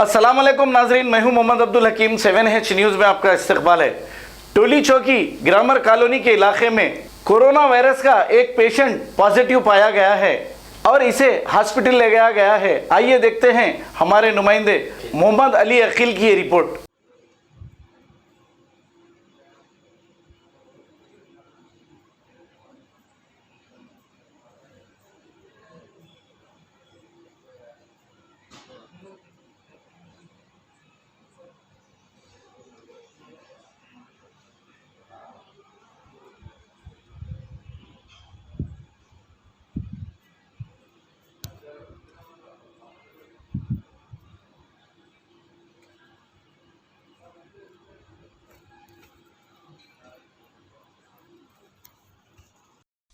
अस्सलाम वालेकुम नाजरीन, मैं हूं मोहम्मद अब्दुल हकीम। 7H न्यूज़ में आपका इस्तकबाल है। टोली चौकी ग्रामर कॉलोनी के इलाके में कोरोना वायरस का एक पेशेंट पॉजिटिव पाया गया है और इसे हॉस्पिटल ले जाया गया है। आइए देखते हैं हमारे नुमाइंदे मोहम्मद अली अकील की ये रिपोर्ट।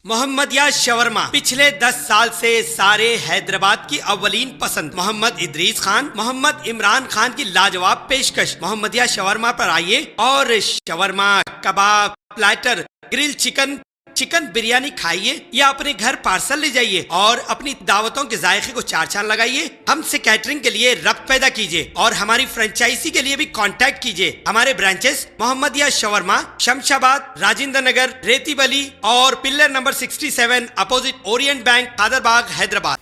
मोहम्मदिया शवरमा पिछले 10 साल से सारे हैदराबाद की अव्वलीन पसंद मोहम्मद इदरीस खान, मोहम्मद इमरान खान की लाजवाब पेशकश। मोहम्मदिया शवरमा पर आइए और shawarma, kebab, platter, grill chicken, chicken biryani खाइए या अपने घर पार्सल ले जाइए और अपनी दावतों के जायके को चार चांद लगाइए। हमसे कैटरिंग के लिए रब्त पैदा कीजिए और हमारी फ्रेंचाइजी के लिए भी कांटेक्ट कीजिए। हमारे ब्रांचेस मोहम्मदिया शवरमा, शमशाबाद, राजेंद्र नगर, रेती बली और pillar number 67 opposite Orient bank, Kadarbagh, Hyderabad.